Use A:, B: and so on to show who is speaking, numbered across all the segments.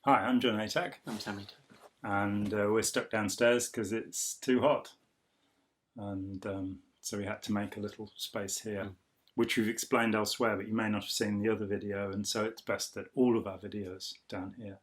A: Hi, I'm John Atack.
B: I'm Sammy.
A: And we're stuck downstairs because it's too hot. And so we had to make a little space here, which we've explained elsewhere, but you may not have seen the other video. And so it's best that all of our videos down here,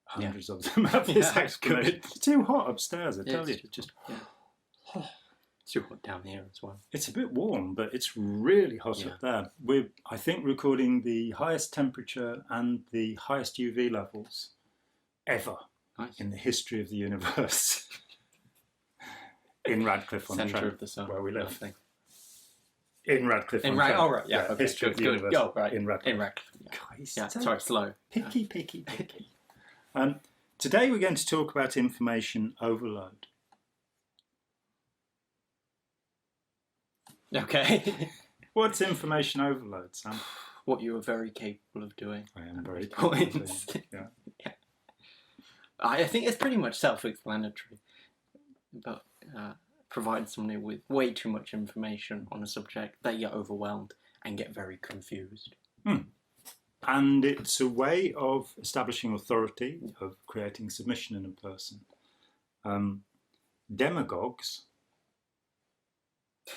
A: hundreds of them, have this explanation. It's too hot upstairs, I tell you.
B: It's too hot down here as well.
A: It's a bit warm, but it's really hot up there. We're, I think, recording the highest temperature and the highest UV levels ever in the history of the universe in Radcliffe on
B: Centre
A: Trent,
B: of the sun,
A: where we live. In Radcliffe on
B: Trent.
A: Oh,
B: right, yeah. Okay,
A: history of the universe in Radcliffe.
B: In Radcliffe.
A: Yeah.
B: God, sorry, slow.
A: Picky. Today we're going to talk about information overload.
B: Okay.
A: What's information overload, Sam?
B: What you are very capable of doing.
A: I am very capable of doing. Yeah.
B: I think it's pretty much self-explanatory, but providing somebody with way too much information on a subject, they get overwhelmed and get very confused.
A: And it's a way of establishing authority, of creating submission in a person. Demagogues.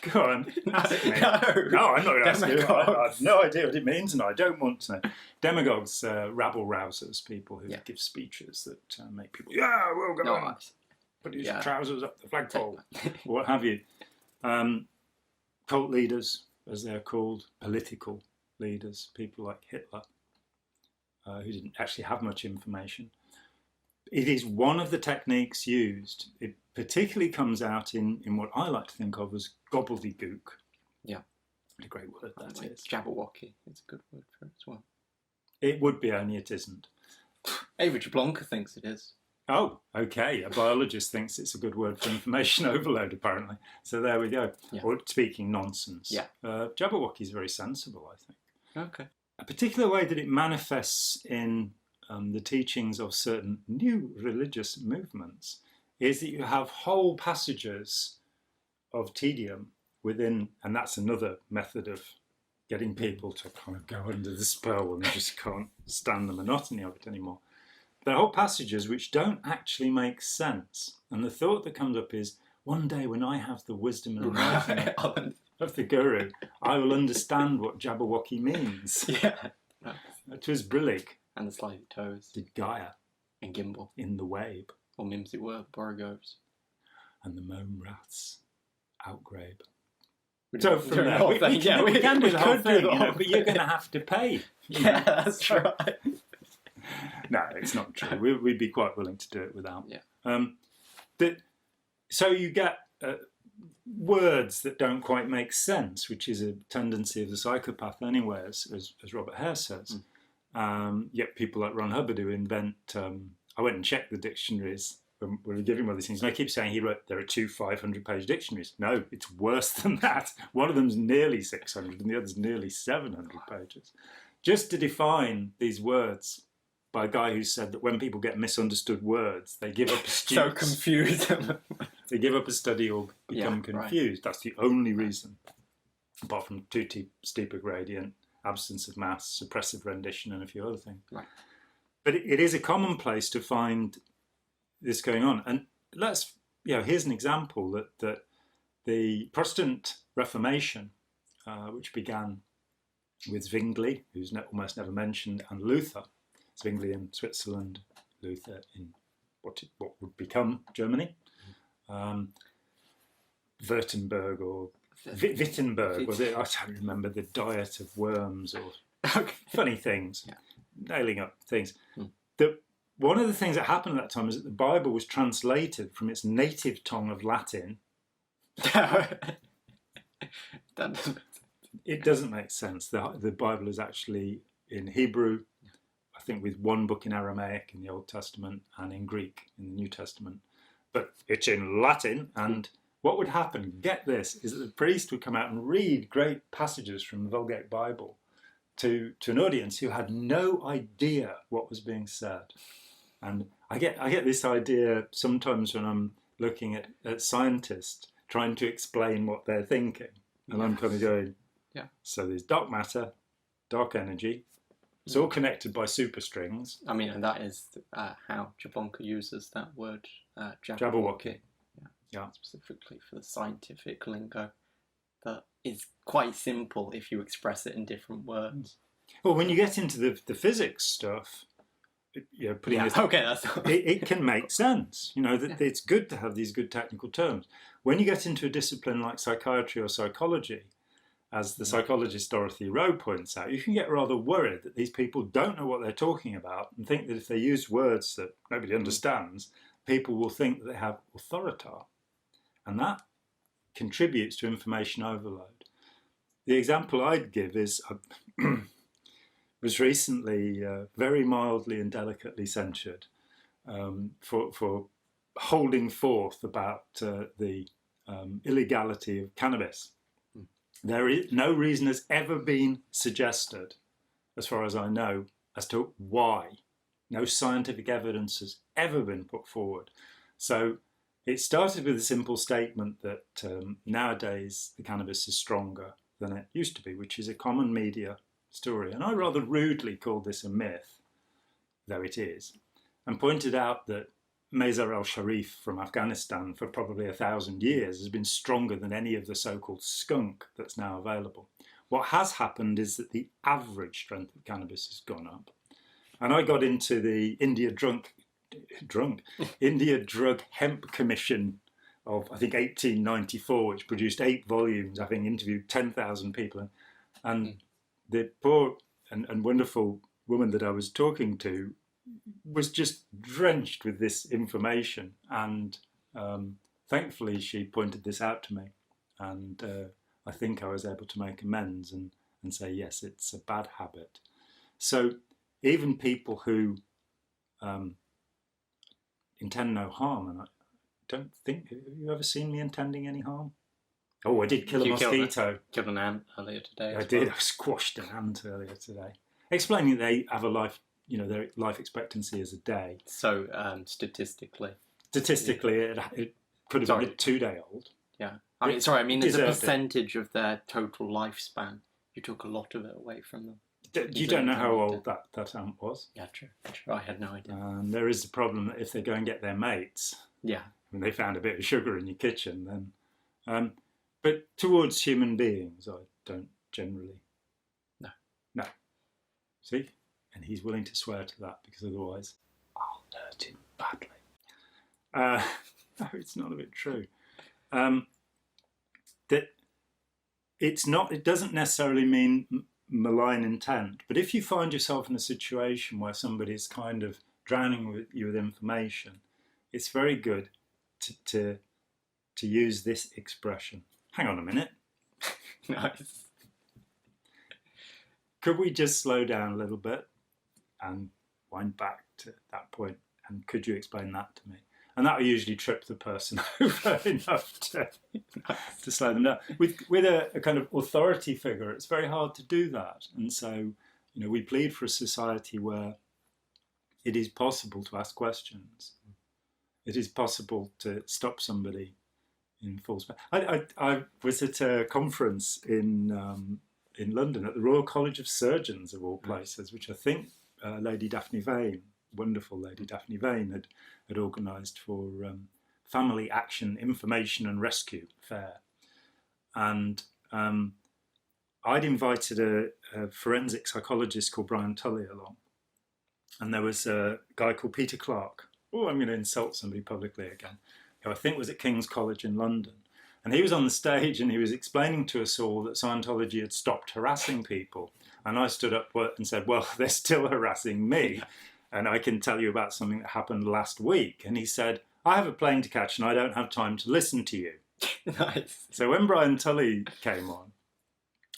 A: Go on, ask me. No, I'm not going to ask you. I have no idea what it means, and I don't want to know. Demagogues, rabble-rousers, people who give speeches that make people, we'll go on, put his trousers up the flagpole, what have you. Cult leaders, as they're called, political leaders, people like Hitler, who didn't actually have much information. It is one of the techniques used. It particularly comes out in what I like to think of as gobbledygook. Yeah. A great word that is.
B: Jabberwocky. It's a good word for it as well.
A: It would be, only it isn't.
B: Average Blanca thinks it is.
A: Oh, okay. A biologist thinks it's a good word for information overload, apparently. So there we go. Yeah. Or speaking nonsense. Yeah. Jabberwocky is very sensible, I think.
B: Okay.
A: A particular way that it manifests in the teachings of certain new religious movements is that you have whole passages of tedium within, and that's another method of getting people to kind of go under the spell and they just can't stand the monotony of it anymore. There are whole passages which don't actually make sense. And the thought that comes up is, one day when I have the wisdom and enlightenment of the Guru, I will understand what Jabberwocky means.
B: Yeah.
A: It was Brillig.
B: And the Slightly Toes.
A: Did Gaia.
B: And Gimbal.
A: In the Wabe.
B: Or Mimsy Were, Borogoves.
A: And the Mome Rats. Outgrabe. So from there, we can do the whole thing, but you're going to have to pay.
B: Yeah, that's right.
A: No, it's not true. We'd be quite willing to do it without. Yeah. So you get words that don't quite make sense, which is a tendency of the psychopath anyway, as Robert Hare says. Yet people like Ron Hubbard who invent... I went and checked the dictionaries when we were giving him all these things, and I keep saying he wrote, there are two 500-page dictionaries. No, it's worse than that. One of them's nearly 600 and the other's nearly 700 pages. Just to define these words by a guy who said that when people get misunderstood words, they give up a study.
B: So confused.
A: They give up a study or become confused. Right. That's the only reason, apart from too steep a gradient, absence of mass, suppressive rendition, and a few other things. Right. But it is a commonplace to find this going on. And here's an example that the Protestant Reformation, which began with Zwingli, who's almost never mentioned, and Luther, Zwingli in Switzerland, Luther in what would become Germany, Württemberg or Wittenberg, was it? I don't remember, the diet of worms or funny things, nailing up things. One of the things that happened at that time is that the Bible was translated from its native tongue of Latin. It doesn't make sense. The Bible is actually in Hebrew, I think with one book in Aramaic in the Old Testament and in Greek in the New Testament. But it's in Latin, and what would happen, get this, is that the priest would come out and read great passages from the Vulgate Bible to an audience who had no idea what was being said. And I get this idea sometimes when I'm looking at scientists trying to explain what they're thinking. And I'm kind of going, so there's dark matter, dark energy, It's all connected by superstrings.
B: I mean, and that is how Jablonka uses that word,
A: Jabberwocky.
B: Yeah. Specifically for the scientific lingo. That is quite simple if you express it in different words.
A: Well, when you get into the physics stuff, it can make sense. It's good to have these good technical terms. When you get into a discipline like psychiatry or psychology, as the psychologist Dorothy Rowe points out, you can get rather worried that these people don't know what they're talking about and think that if they use words that nobody understands, people will think that they have authority. And that contributes to information overload. The example I'd give is was recently very mildly and delicately censured for holding forth about the illegality of cannabis. There is no reason has ever been suggested, as far as I know, as to why. No scientific evidence has ever been put forward. So it started with a simple statement that nowadays the cannabis is stronger than it used to be, which is a common media story. And I rather rudely called this a myth, though it is, and pointed out that Mazar al-Sharif from Afghanistan for probably 1,000 years has been stronger than any of the so-called skunk that's now available. What has happened is that the average strength of cannabis has gone up. And I got into the India Drug Hemp Commission of, I think, 1894, which produced 8 volumes, having interviewed 10,000 people. And the poor and wonderful woman that I was talking to was just drenched with this information. And thankfully, she pointed this out to me. And I think I was able to make amends and say, yes, it's a bad habit. So even people who intend no harm, and I don't think, have you ever seen me intending any harm? Oh, I did kill a mosquito.
B: Killed an ant earlier today.
A: I did. I squashed an ant earlier today. Explaining that they have a life, their life expectancy is a day.
B: So statistically,
A: it could have been a 2-day-old.
B: Yeah. I mean, as a percentage of their total lifespan, you took a lot of it away from them.
A: You don't know how old that ant was.
B: Yeah, true. I had no idea.
A: There is the problem that if they go and get their mates, and they found a bit of sugar in your kitchen, then. But towards human beings, I don't generally. No. See, and he's willing to swear to that because otherwise, I'll hurt him badly. No, it's not a bit true. That it's not. It doesn't necessarily mean malign intent, but if you find yourself in a situation where somebody's kind of drowning you with information, it's very good to use this expression. Hang on a minute.
B: Nice.
A: Could we just slow down a little bit and wind back to that point? And could you explain that to me? And that will usually trip the person over enough to slow them down. With a kind of authority figure, it's very hard to do that. And so, we plead for a society where it is possible to ask questions. It is possible to stop somebody in full space. I was at a conference in London at the Royal College of Surgeons, of all places, which I think Lady Daphne Vane, wonderful Lady Daphne Vane, had organised for Family Action Information and Rescue Fair. And I'd invited a forensic psychologist called Brian Tully along. And there was a guy called Peter Clark. Oh, I'm going to insult somebody publicly again. Who I think was at King's College in London. And he was on the stage and he was explaining to us all that Scientology had stopped harassing people. And I stood up and said, well, they're still harassing me. And I can tell you about something that happened last week. And he said, I have a plane to catch and I don't have time to listen to you.
B: Nice.
A: So when Brian Tully came on,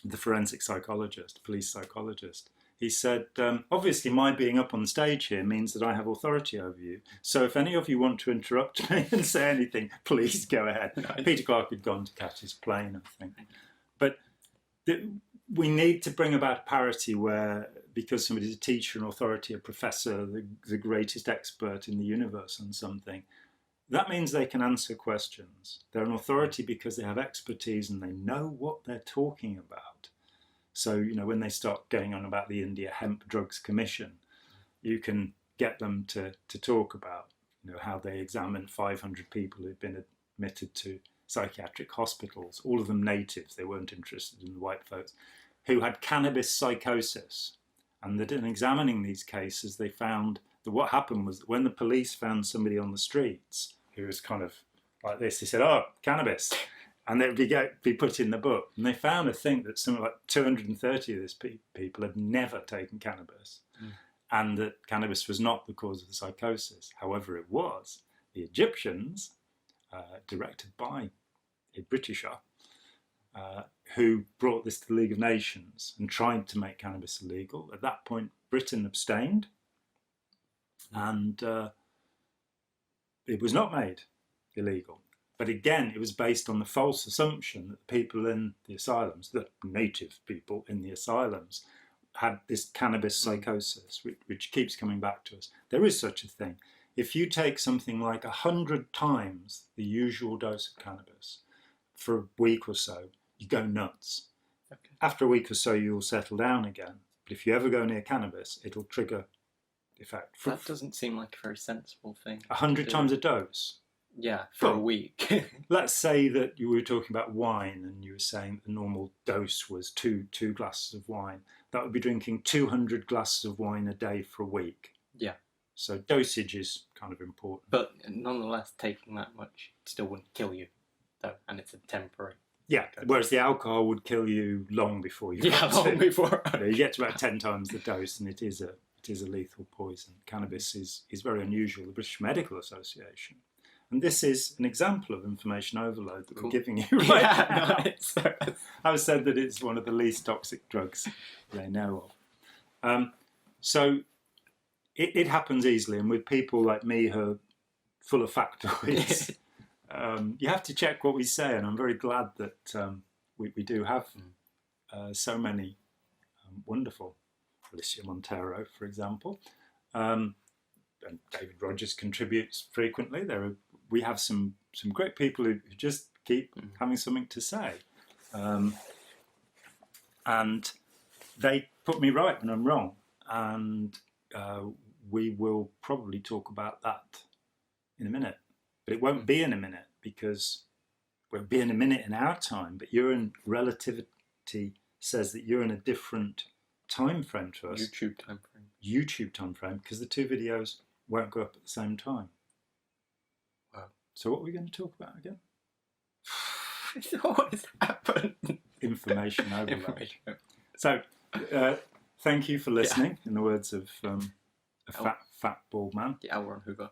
A: the forensic psychologist, police psychologist, he said, obviously my being up on stage here means that I have authority over you. So if any of you want to interrupt me and say anything, please go ahead. Nice. Peter Clark had gone to catch his plane, I think. But we need to bring about parity where, because somebody's a teacher, an authority, a professor, the greatest expert in the universe on something, that means they can answer questions. They're an authority because they have expertise and they know what they're talking about. So, when they start going on about the India Hemp Drugs Commission, you can get them to talk about, how they examined 500 people who'd been admitted to psychiatric hospitals, all of them natives, they weren't interested in the white folks, who had cannabis psychosis. And that in examining these cases, they found that what happened was that when the police found somebody on the streets who was kind of like this, they said, "Oh, cannabis." And they would be put in the book. And they found, I think, that something like 230 of these people had never taken cannabis. And that cannabis was not the cause of the psychosis. However, it was the Egyptians, directed by a Britisher, who brought this to the League of Nations and tried to make cannabis illegal. At that point, Britain abstained, and it was not made illegal. But again, it was based on the false assumption that the people in the asylums, the native people in the asylums, had this cannabis psychosis, which keeps coming back to us. There is such a thing. If you take something like 100 times the usual dose of cannabis for a week or so, you go nuts. Okay. After a week or so, you'll settle down again. But if you ever go near cannabis, it'll trigger the effect.
B: That doesn't seem like a very sensible thing.
A: 100 times a dose?
B: Yeah, for a week.
A: Let's say that you were talking about wine and you were saying the normal dose was two glasses of wine. That would be drinking 200 glasses of wine a day for a week.
B: Yeah.
A: So dosage is kind of important.
B: But nonetheless, taking that much still wouldn't kill you, though, and it's a temporary.
A: Yeah, whereas the alcohol would kill you long before you
B: before.
A: You get to about 10 times the dose, and it is a lethal poison. Cannabis is very unusual. The British Medical Association. And this is an example of information overload that we're giving you right now. I've said that it's one of the least toxic drugs they know of. So it happens easily, and with people like me who are full of factoids, you have to check what we say, and I'm very glad that we do have so many wonderful. Alicia Montero, for example, and David Rogers contributes frequently. We have some great people who just keep having something to say, and they put me right when I'm wrong, and we will probably talk about that in a minute, but it won't be in a minute because it won't be in a minute in our time, but relativity says that you're in a different time frame to us. YouTube time frame, because the two videos won't go up at the same time. Wow. So what are we going to talk about again?
B: What has happened?
A: Information overload. So thank you for listening, in the words of a fat bald man.
B: Yeah, L. Ron Hoover.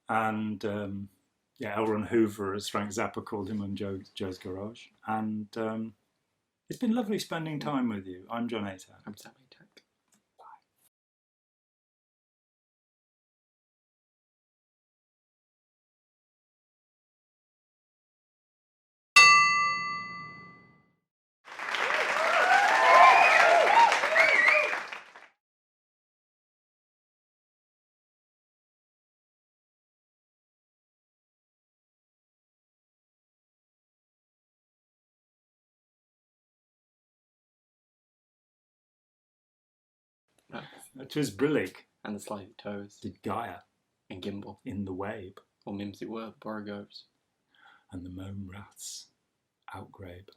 A: And L. Ron Hoover, as Frank Zappa called him on Joe's Garage. And it's been lovely spending time with you. I'm John Atack.
B: I'm Sam Atack.
A: Twas Brillig.
B: And the Slightly Toes.
A: Did Gaia.
B: And Gimbal.
A: In the Wabe.
B: Or Mimsy Were, Borogoves.
A: And the Mome Rats. Outgrabe.